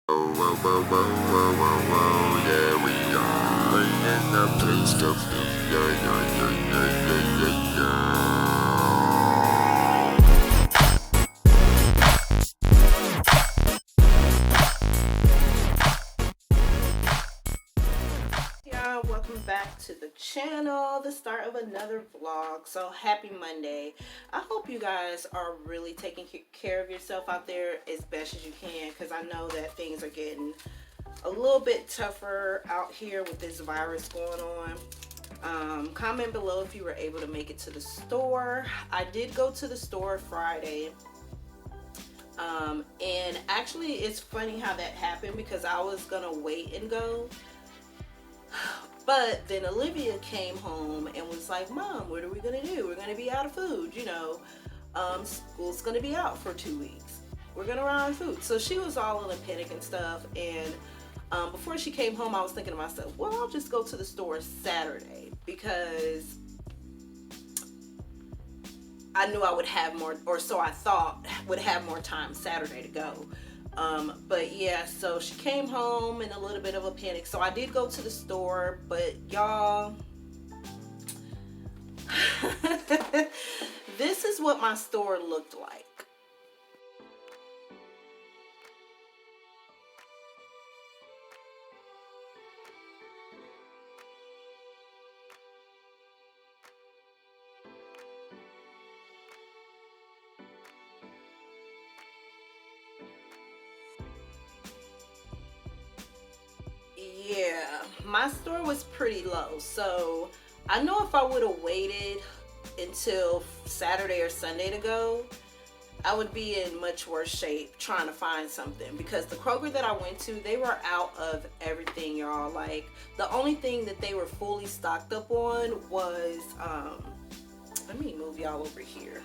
Whoa, whoa, whoa, whoa, whoa, whoa, yeah, we are in the place to be, yeah, yeah, yeah, yeah, yeah, yeah. Y'all, welcome back to the channel, the start of another vlog. So happy Monday. I hope you guys are really taking care of yourself out there as best as you can, because I know that things are getting a little bit tougher out here with this virus going on. Comment below if you were able to make it to the store. I did go to the store Friday. And actually it's funny how that happened, because I was gonna wait and go, but then Olivia came home and was like, Mom, what are we gonna do? We're gonna be out of food, school's gonna be out for 2 weeks, we're gonna run out of food. So she was all in a panic and stuff. And before she came home, I was thinking to myself, well, I'll just go to the store Saturday, because I knew I would have more, or so I thought, would have more time Saturday to go. But yeah, so she came home in a little bit of a panic. So I did go to the store, but y'all, this is what my store looked like. Yeah, my store was pretty low. So I know if I would have waited until Saturday or Sunday to go, I would be in much worse shape trying to find something, because the Kroger that I went to, they were out of everything, y'all. Like, the only thing that they were fully stocked up on was let me move y'all over here.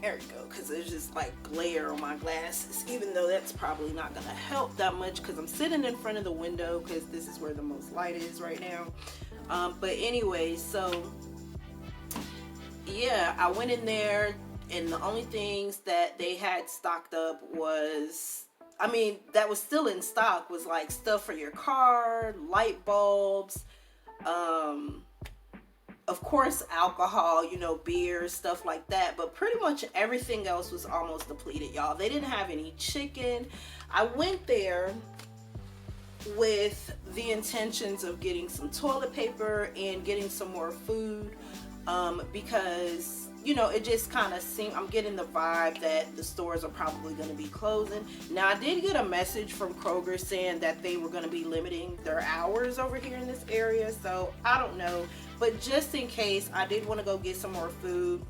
There we go, because there's just like glare on my glasses, even though that's probably not gonna help that much because I'm sitting in front of the window, because this is where the most light is right now. But anyway, so yeah, I went in there, and the only things that they had stocked up was, that was still in stock, was like stuff for your car, light bulbs, of course alcohol, beer, stuff like that. But pretty much everything else was almost depleted, y'all. They didn't have any chicken. I went there with the intentions of getting some toilet paper and getting some more food, because it just kind of seemed, I'm getting the vibe that the stores are probably going to be closing. Now, I did get a message from Kroger saying that they were going to be limiting their hours over here in this area, so I don't know. But just in case, I did want to go get some more food.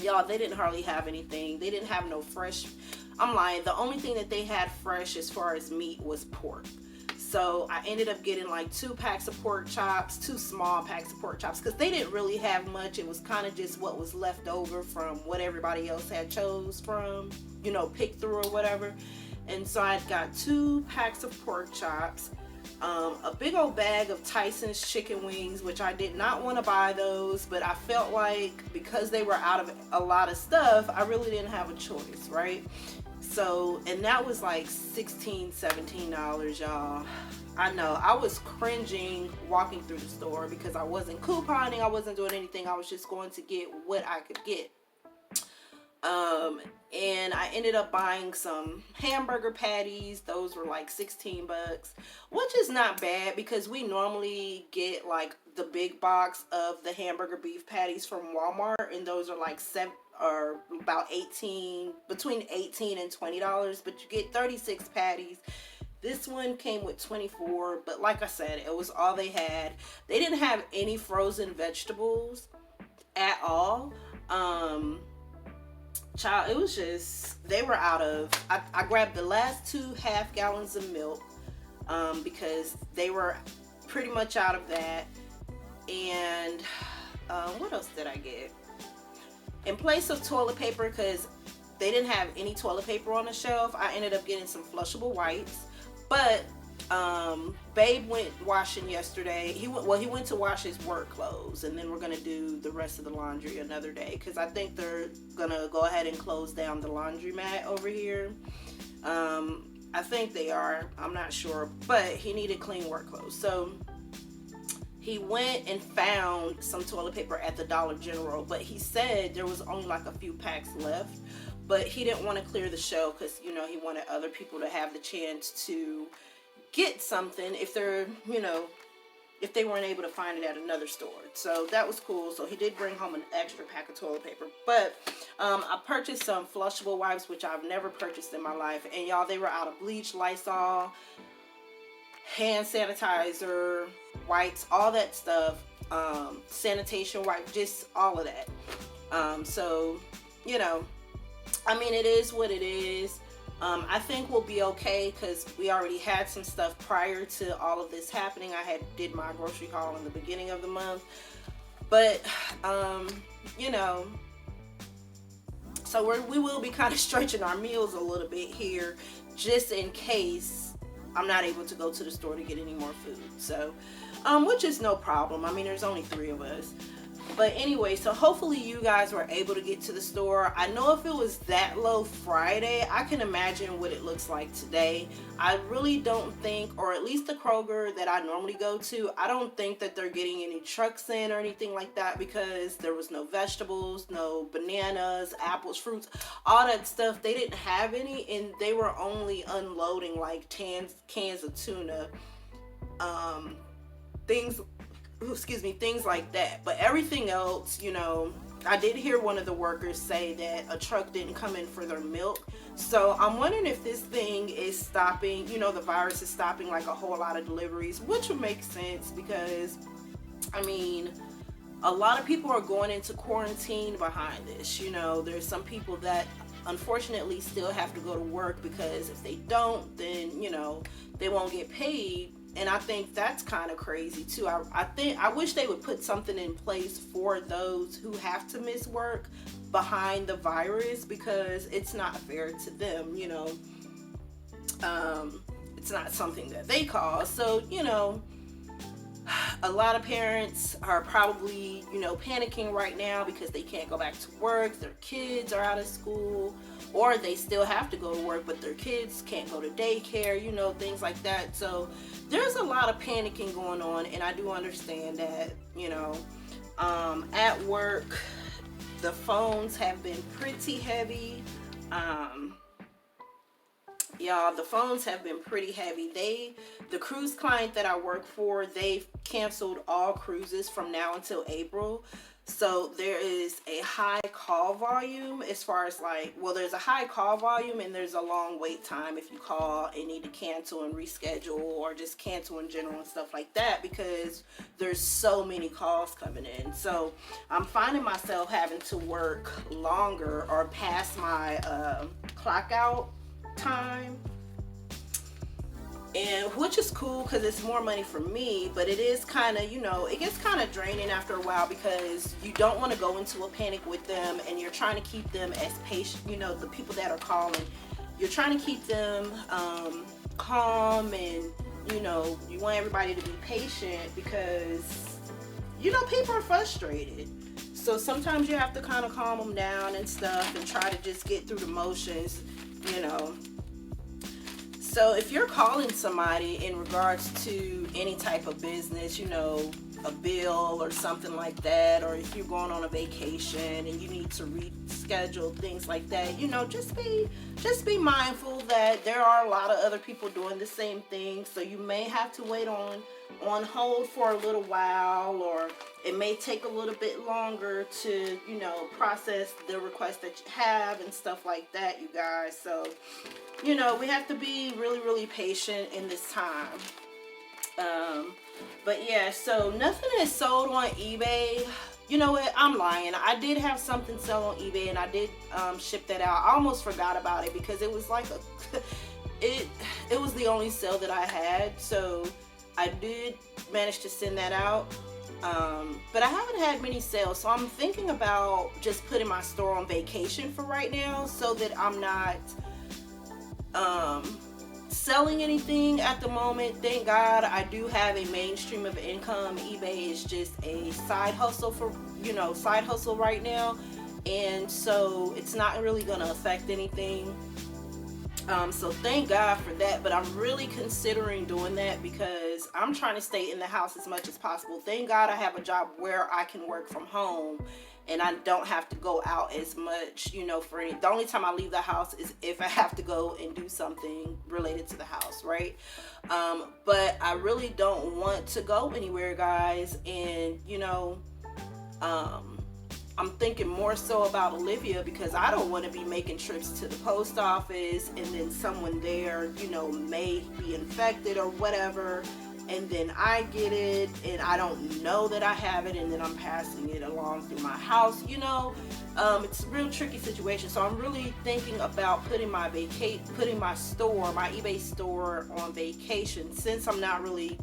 Y'all, they didn't hardly have anything. They didn't have no fresh. I'm lying. The only thing that they had fresh as far as meat was pork. So I ended up getting like 2 packs of pork chops, 2 small packs of pork chops, because they didn't really have much. It was kind of just what was left over from what everybody else had chose from, picked through or whatever. And so I got 2 packs of pork chops, a big old bag of Tyson's chicken wings, which I did not want to buy those, but I felt like because they were out of a lot of stuff, I really didn't have a choice, right? So, and that was like $16-17, y'all. I know, I was cringing walking through the store because I wasn't couponing, I wasn't doing anything. I was just going to get what I could get. And I ended up buying some hamburger patties. Those were like 16 bucks, which is not bad, because we normally get like the big box of the hamburger beef patties from Walmart, and those are like about between $18 and $20, but you get 36 patties. This one came with 24, but like I said, it was all they had. They didn't have any frozen vegetables at all. Child, it was just, they were out of, I grabbed the last 2 half gallons of milk, because they were pretty much out of that. And what else did I get? In place of toilet paper, because they didn't have any toilet paper on the shelf, I ended up getting some flushable wipes. But Babe went washing yesterday. He went to wash his work clothes, and then we're gonna do the rest of the laundry another day, because I think they're gonna go ahead and close down the laundromat over here. I think they are. I'm not sure. But he needed clean work clothes. So he went and found some toilet paper at the Dollar General. But he said there was only like a few packs left. But he didn't want to clear the shelf because, you know, he wanted other people to have the chance to get something if they're, you know, if they weren't able to find it at another store. So that was cool. So he did bring home an extra pack of toilet paper. But I purchased some flushable wipes, which I've never purchased in my life. And y'all, they were out of bleach, Lysol, hand sanitizer, wipes, all that stuff. Sanitation wipe, just all of that. So, you know, I mean, it is what it is. I think we'll be okay because we already had some stuff prior to all of this happening. I did my grocery haul in the beginning of the month, but you know, so we will be kind of stretching our meals a little bit here, just in case I'm not able to go to the store to get any more food. So, which is no problem. I mean, there's only 3 of us. But anyway, so hopefully you guys were able to get to the store. I know if it was that low Friday, I can imagine what it looks like today. I really don't think, or at least the Kroger that I normally go to, I don't think that they're getting any trucks in or anything like that because there was no vegetables, no bananas, apples, fruits, all that stuff. They didn't have any, and they were only unloading like cans of tuna, things like that. But everything else, you know, I did hear one of the workers say that a truck didn't come in for their milk. So I'm wondering if this thing is stopping, you know, the virus is stopping like a whole lot of deliveries, which would make sense because, I mean, a lot of people are going into quarantine behind this. You know, there's some people that unfortunately still have to go to work because if they don't, then, you know, they won't get paid. And I think that's kind of crazy too. I wish they would put something in place for those who have to miss work behind the virus because it's not fair to them, you know. It's not something that they caused. So, you know, a lot of parents are probably, you know, panicking right now because they can't go back to work. Their kids are out of school, or they still have to go to work, but their kids can't go to daycare, you know, things like that. So there's a lot of panicking going on, and I do understand that, you know. At work, the phones have been pretty heavy. Y'all, the phones have been pretty heavy. The cruise client that I work for, they've canceled all cruises from now until April. So there is a high call volume as far as like, well, there's a high call volume and there's a long wait time if you call and need to cancel and reschedule or just cancel in general and stuff like that because there's so many calls coming in. So I'm finding myself having to work longer or past my clock out time, and which is cool because it's more money for me, but it is kind of, you know, it gets kind of draining after a while because you don't want to go into a panic with them and you're trying to keep them as patient, you know, the people that are calling, you're trying to keep them calm, and you know, you want everybody to be patient because, you know, people are frustrated. So sometimes you have to kind of calm them down and stuff and try to just get through the motions, you know. So if you're calling somebody in regards to any type of business, you know, a bill or something like that, or if you're going on a vacation and you need to reschedule things like that, you know, just be mindful that there are a lot of other people doing the same thing. So you may have to wait on hold for a little while, or it may take a little bit longer to, you know, process the request that you have and stuff like that, you guys. So, you know, we have to be really, really patient in this time. But yeah, so nothing is sold on eBay. You know what? I'm lying. I did have something sell on eBay and I did ship that out. I almost forgot about it because it was like it was the only sale that I had. So I did manage to send that out. But I haven't had many sales, so I'm thinking about just putting my store on vacation for right now so that I'm not selling anything at the moment. Thank God I do have a mainstream of income. eBay is just a side hustle for, you know, side hustle right now, and so it's not really going to affect anything. So thank God for that, but I'm really considering doing that because I'm trying to stay in the house as much as possible. Thank God I have a job where I can work from home and I don't have to go out as much, you know, the only time I leave the house is if I have to go and do something related to the house, right? But I really don't want to go anywhere, guys, and, you know, I'm thinking more so about Olivia because I don't want to be making trips to the post office and then someone there, you know, may be infected or whatever, and then I get it and I don't know that I have it, and then I'm passing it along through my house, you know. It's a real tricky situation. So I'm really thinking about putting my store, my eBay store, on vacation, since I'm not really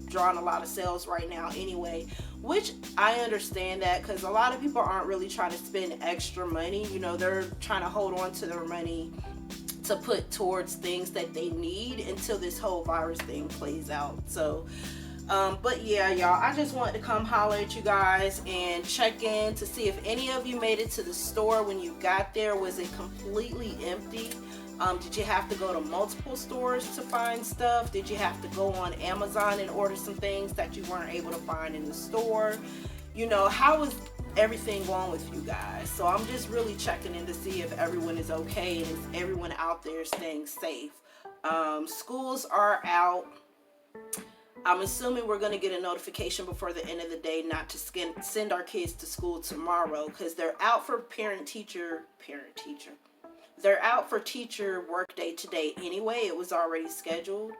drawing a lot of sales right now anyway, which I understand that, because a lot of people aren't really trying to spend extra money. You know, they're trying to hold on to their money to put towards things that they need until this whole virus thing plays out. So but yeah, y'all, I just wanted to come holler at you guys and check in to see if any of you made it to the store when you got there. Was it completely empty? Did you have to go to multiple stores to find stuff? Did you have to go on Amazon and order some things that you weren't able to find in the store? You know, how was everything going with you guys? So I'm just really checking in to see if everyone is okay and if everyone out there is staying safe. Schools are out. I'm assuming we're going to get a notification before the end of the day not to send our kids to school tomorrow, because they're out for parent-teacher. They're out for teacher work day today anyway. It was already scheduled.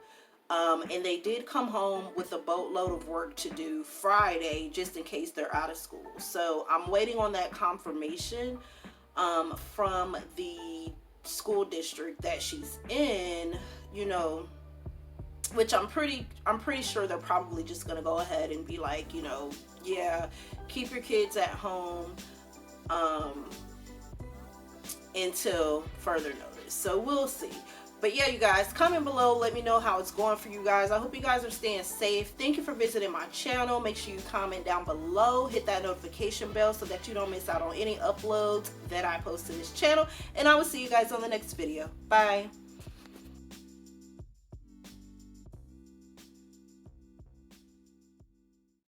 And they did come home with a boatload of work to do Friday, just in case they're out of school. So I'm waiting on that confirmation from the school district that she's in, you know, which I'm pretty sure they're probably just going to go ahead and be like, you know, yeah, keep your kids at home until further notice. So we'll see. But yeah, you guys, comment below, let me know how it's going for you guys. I hope you guys are staying safe. Thank you for visiting my channel. Make sure you comment down below, hit that notification bell so that you don't miss out on any uploads that I post to this channel, and I will see you guys on the next video. Bye.